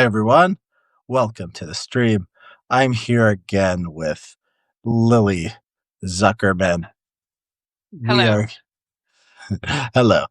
Hi, everyone. Welcome to the stream. I'm here again with Lily Zuckerman. We Hello. are, hello.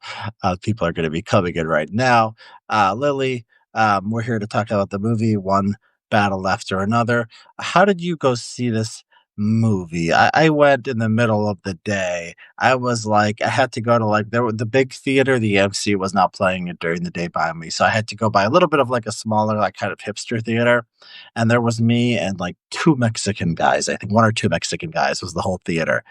People are going to be coming in right now. Lily, we're here to talk about the movie One Battle After Another. How did you go see this movie? I went in the middle of the day. I was like, I had to go to like the big theater. The MC was not playing it during the day by me, so I had to go by a little bit of like a smaller, like kind of hipster theater. And there was me and like two Mexican guys. I think one or two Mexican guys was the whole theater.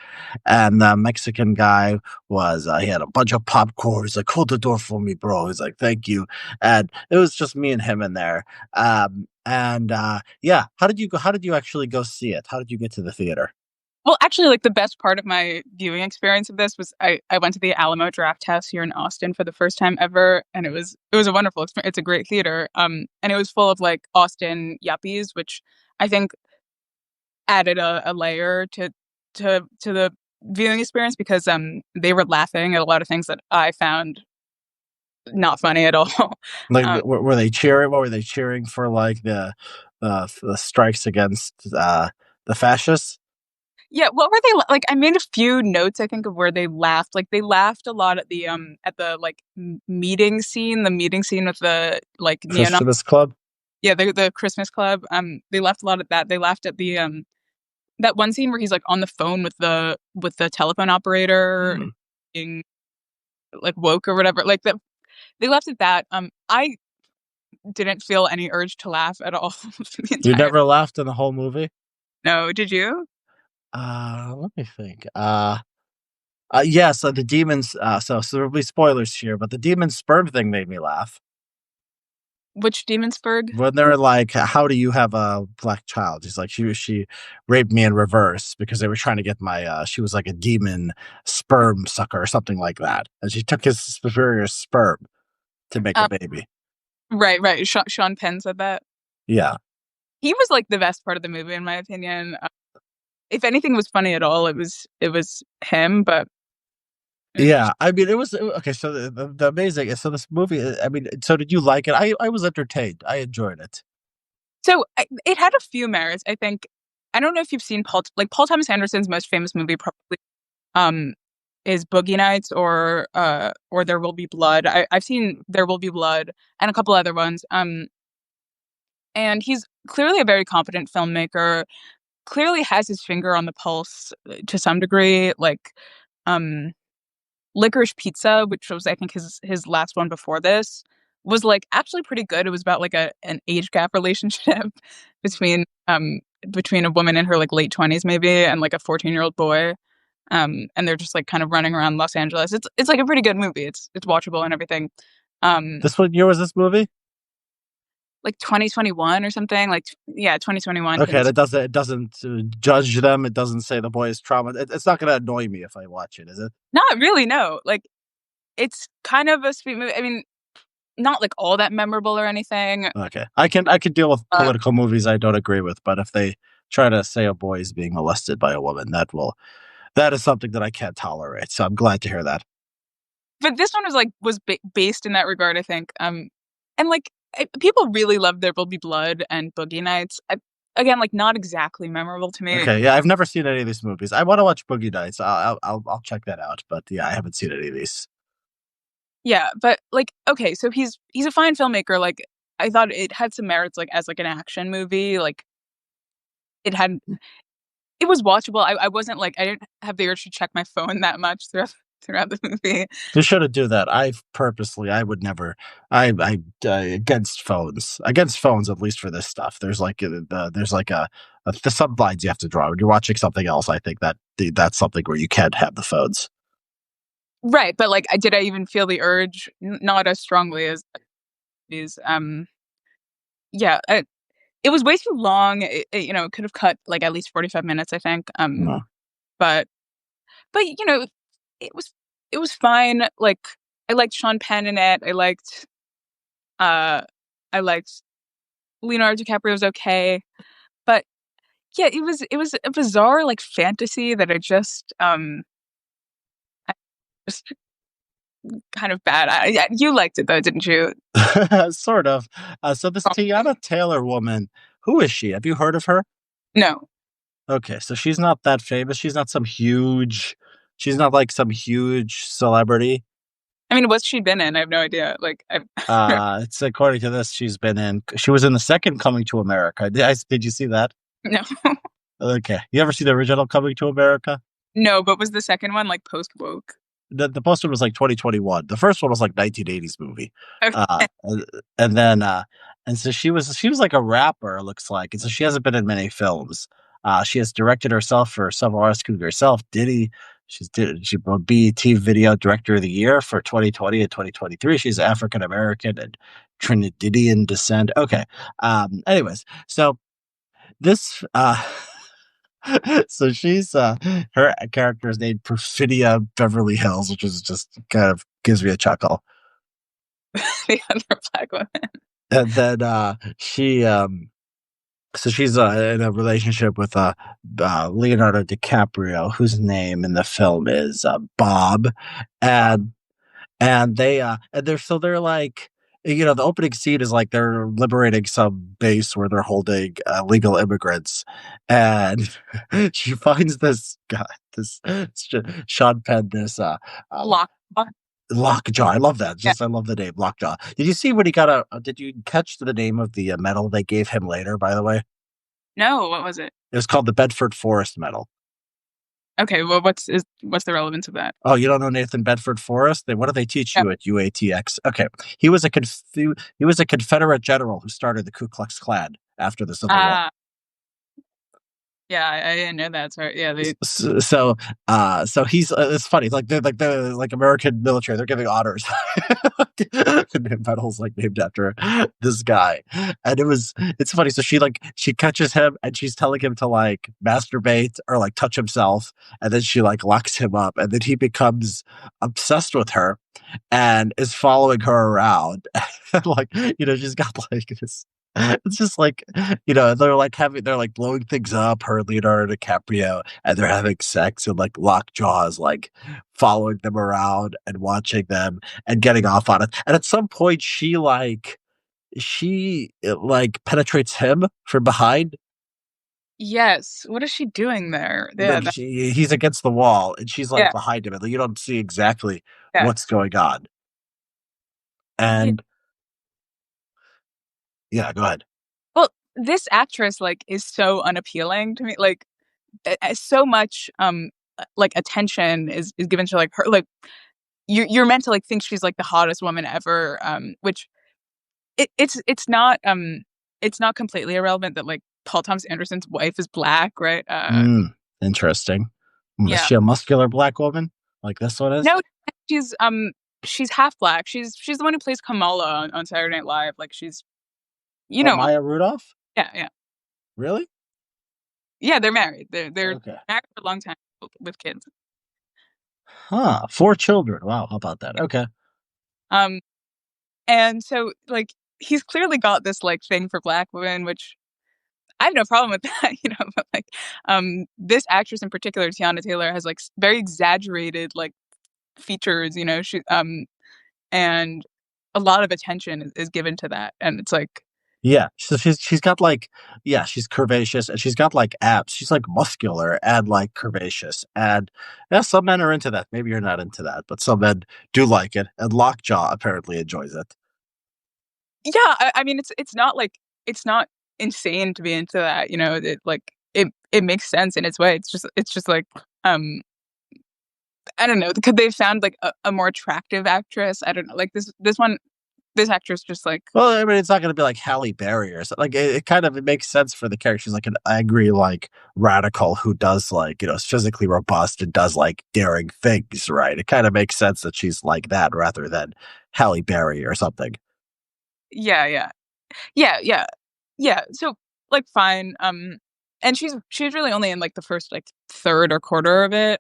And the Mexican guy was he had a bunch of popcorn. He's like, "Hold the door for me, bro." He's like, "Thank you." And it was just me and him in there. Yeah, how did you go? How did you actually go see it? How did you get to the theater? Well, actually, like the best part of my viewing experience of this was I went to the Alamo Draft House here in Austin for the first time ever, and it was a wonderful experience. It's a great theater, and it was full of like Austin yuppies, which I think added a layer to the viewing experience because they were laughing at a lot of things that I found not funny at all. Like, um, were they cheering? What were they cheering for? Like the strikes against the fascists? Yeah, what were they like? I made a few notes, I think, of where they laughed. Like they laughed a lot at the like meeting scene, the meeting scene with the like neo Christmas Club. yeah, the Christmas club. They laughed a lot at that. They laughed at the that one scene where he's like on the phone with the telephone operator Mm. being like woke or whatever. Like that they laughed at that. I didn't feel any urge to laugh at all the You entire. never laughed in the whole movie? No, did you? Let me think. Yeah, so the demons. So there'll be spoilers here, but the demon sperm thing made me laugh. Which Demonsburg? When they're like, "How do you have a black child?" He's like, "She raped me in reverse because they were trying to get my. She was like a demon sperm sucker or something like that, and she took his superior sperm to make a Um, baby." right, right. Sean Penn said that. Yeah, He was like the best part of the movie, in my opinion. If anything was funny at all, it was him. But yeah. I mean, it was okay. So the amazing. So this movie. I mean, so did you like it? I was entertained. I enjoyed it. it had a few merits. I think I don't know if you've seen Paul Thomas Anderson's most famous movie probably um is Boogie Nights or There Will Be Blood. I've seen There Will Be Blood and a couple other ones. And he's clearly a very competent filmmaker. Clearly has his finger on the pulse to some degree. Like um Licorice Pizza, which was I think his last one before this, was like actually pretty good. It was about like a an age gap relationship between between a woman in her like late 20s maybe and like a 14-year-old boy. And they're just like kind of running around Los Angeles. It's like a pretty good movie. It's watchable and everything. Um This what year was this movie? like 2021 or something. Like yeah, 2021 Okay, and cuz it doesn't judge them. It doesn't say the boy is trauma. It's not going to annoy me if I watch it, is it? not really no. Like it's kind of a sweet movie. I mean, not like all that memorable or anything. Okay, I can deal with Uh, political movies I don't agree with, but if they try to say a boy is being molested by a woman, that is something that I can't tolerate. So I'm glad to hear that. but this one was like based in that regard, I think. And like people really loved There Will Be Blood and Boogie Nights. Again, like not exactly memorable to me. Okay, yeah, I've never seen any of these movies. I want to watch Boogie Nights. I'll check that out. But yeah, I haven't seen any of these. Yeah, but like okay, so he's a fine filmmaker. Like I thought it had some merits, like as like an action movie. Like it had it was watchable. I wasn't like I didn't have the urge to check my phone that much throughout the movie. You shouldn't do that. I would never. Against phones, at least for this stuff. There's like the some lines you have to draw when you're watching something else. I think that's something where you can't have the phones. Right, but like did I even feel the urge? Not as strongly as these. Yeah, it was way too long. It could have cut like at least 45 minutes, I think. No. But it was it was fine. Like I liked Sean Penn in it. Uh I liked Leonardo DiCaprio was okay. But yeah, it was a bizarre like fantasy that I just kind of bad. Yeah, you liked it though, didn't you? Sort of. So this Oh, Tiana Taylor woman, who is she? Have you heard of her? no. Okay, so she's not that famous. She's not like some huge celebrity. I mean, what's she been in? I have no idea. Like, I've It's according to this, she was in the second Coming to America. Did you see that? no, Okay. You ever see the original Coming to America? no. But was the second one like post woke? The post one was like 2021. The first one was like 1980s movie. Okay. And and then and so she was like a rapper, it looks like. And so she hasn't been in many films. She has directed herself for several artists, including herself, Diddy. She won BET Video Director of the Year for 2020 and 2023. She's African American and Trinidadian descent. Okay. Anyways, so this so she's her character is named Perfidia Beverly Hills, which is just kind of gives me a chuckle. The other black woman. And then she so she's in a relationship with Leonardo DiCaprio, whose name in the film is Bob, and they're like, the opening scene is like they're liberating some base where they're holding legal immigrants, and she finds this guy, this Sean Penn, this uh Lock. Lockjaw. I love that. Yeah. I love the name Lockjaw. Did you see when he got did you catch the name of the medal they gave him later, by the way? No, what was it? It was called the Bedford Forrest Medal. Okay, well, what's the relevance of that? Oh, you don't know Nathan Bedford Forrest? What do they teach No. you at UATX? Okay, he was a Confederate general who started the Ku Klux Klan after the Civil War. Uh yeah, I didn't know that. Sorry. Yeah, they So he's it's funny, like they're like American military, they're giving honors and medals like named after this guy, and it's funny. So she catches him and she's telling him to like masturbate or like touch himself, and then she like locks him up, and then he becomes obsessed with her and is following her around. Like, she's got like this. It's just like, they're like blowing things up, her and Leonardo DiCaprio, and they're having sex, and like Lockjaw is like following them around and watching them and getting off on it. And at some point she penetrates him from behind. yes. What is she doing there? Yeah, Like he's against the wall and she's like yeah, behind him, and you don't see exactly yeah. what's going on. Yeah. And yeah, go ahead. Well, this actress like is so unappealing to me. Like, so much like attention is given to like her. Like, you're meant to like think she's like the hottest woman ever. Which it's not completely irrelevant that like Paul Thomas Anderson's wife is black, right? Interesting. Is Yeah. she a muscular black woman like this one is? No, she's she's half black. She's the one who plays Kamala on Saturday Night Live. Like, she's, you Oh, know, Maya Rudolph? yeah, yeah. Really? Yeah, they're married. They're Okay. married for a long time with kids. Huh. Four children. Wow. How about that? Okay. Um, and so like he's clearly got this like thing for black women, which I have no problem with that, But like, this actress in particular, Tiana Taylor, has like very exaggerated like features. She and a lot of attention is given to that, and it's like, Yeah. So she's got like, yeah, she's curvaceous and she's got like abs. She's like muscular and like curvaceous. And yeah, some men are into that. Maybe you're not into that, but some men do like it. And Lockjaw apparently enjoys it. yeah. I mean, it's not like it's not insane to be into that. It makes sense in its way. It's just like, I don't know. Could they have found like a more attractive actress? I don't know. Like this actress just like, Well, I mean, it's not going to be like Halle Berry or something. Like, it makes sense for the character. She's like an angry, like radical who does like, is physically robust and does like daring things, right? It kind of makes sense that she's like that rather than Halle Berry or something. yeah, yeah, yeah, yeah, yeah. So like, fine. And she's really only in like the first like third or quarter of it.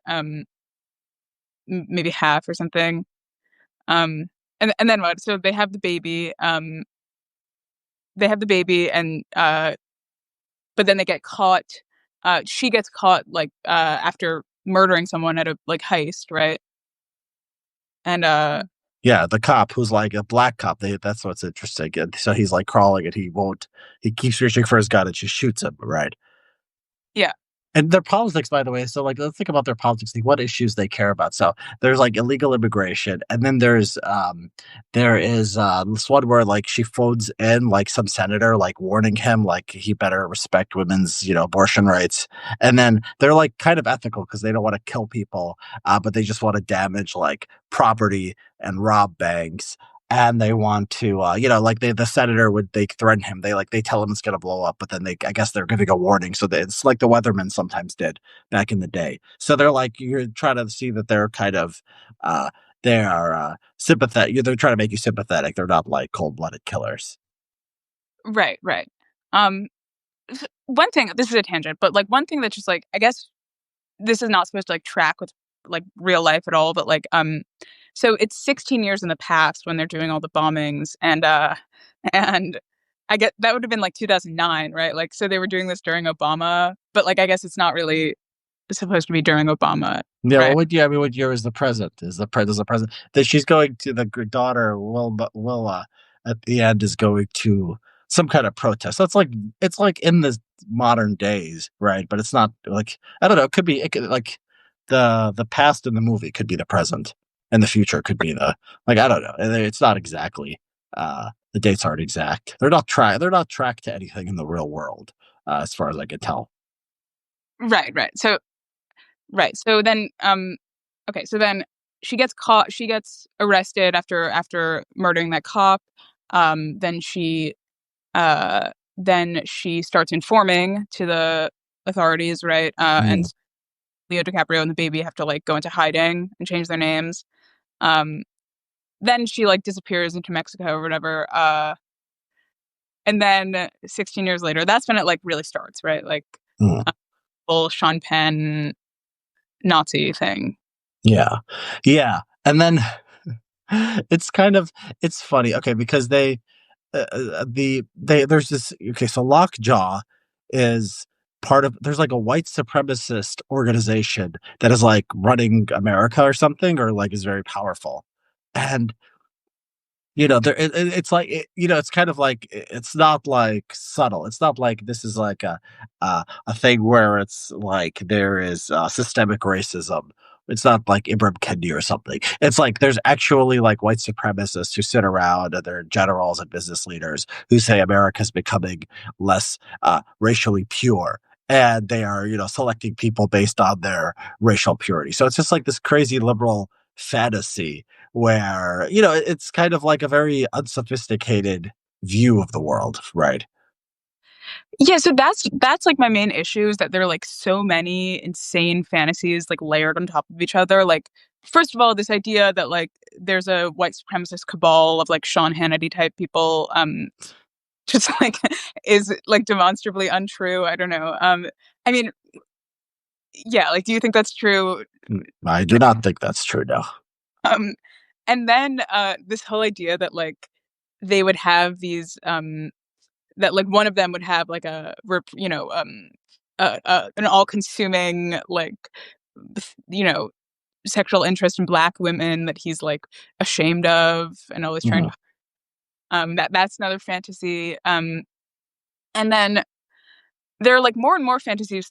Maybe half or something. And then what? So they have the baby. They have the baby, and but then they get caught. She gets caught like after murdering someone at a like heist, right? And Yeah, the cop who's like a black cop. That's what's interesting. And so he's like crawling and he won't. He keeps reaching for his gun and she shoots him. Right. Yeah. And their politics, by the way, so, like, let's think about their politics, like, what issues they care about. So, there's, like, illegal immigration, and then there is, this one where, like, she phones in, like, some senator, like, warning him, like, he better respect women's, abortion rights, and then they're, like, kind of ethical because they don't wanna kill people, but they just wanna damage, like, property and rob banks, and they want to, like, the senator would they threaten him. They tell him it's gonna blow up, but then I guess they're giving a warning. So that it's like the weathermen sometimes did back in the day. So they're like you're trying to see that they're kind of uh, they are sympathetic. They're trying to make you sympathetic. They're not like cold blooded killers. Right, right. Um, One thing, this is a tangent, but, like, one thing that just, like, I guess this is not supposed to, like, track with, like, real life at all, but, like, so it's 16 years in the past when they're doing all the bombings, and I get that would have been, like, 2009, right? Like, so they were doing this during Obama, but, like, I guess it's not really supposed to be during Obama, Yeah, right? what year is the present? Is the present that she's going to daughter Willa at the end is going to some kind of protest. That's like it's like in the modern days, right? But it's not like I don't know. It could like the past in the movie could be the present, and the future could be the like I don't know. It's not exactly the dates aren't exact. They're not tracked to anything in the real world, as far as I can tell. Right, right. So right. So then, okay. So then she gets caught. She gets arrested after murdering that cop. Um, then she then she starts informing to the authorities, right? And Mm, Leo DiCaprio and the baby have to like go into hiding and change their names. Um, then she like disappears into Mexico or whatever. And then 16 years later, that's when it like really starts, right? Like mm. full Sean Penn Nazi thing. Yeah. Yeah, and then it's kind of it's funny, okay, because there's this okay, so Lockjaw is part of there's like a white supremacist organization that is like running America or something or like is very powerful. And there it's like it's kind of like it's not like subtle. It's not like this is like a thing where it's like there is systemic racism. It's not like Ibram Kendi or something. It's like there's actually like white supremacists who sit around and they're generals and business leaders who say America's becoming less racially pure. And they are, selecting people based on their racial purity. So it's just like this crazy liberal fantasy where it's kind of like a very unsophisticated view of the world, right? Yeah, so that's like my main issue is that there are like so many insane fantasies like layered on top of each other. Like, first of all, this idea that like there's a white supremacist cabal of like Sean Hannity type people, just like is like demonstrably untrue. I don't know. I mean, yeah, like, do you think that's true? I do not think that's true, no. Um, and then this whole idea that like they would have these that like one of them would have like an all-consuming like you know sexual interest in black women that he's like ashamed of and always trying Mhm. to that's another fantasy. And then there are like more and more fantasies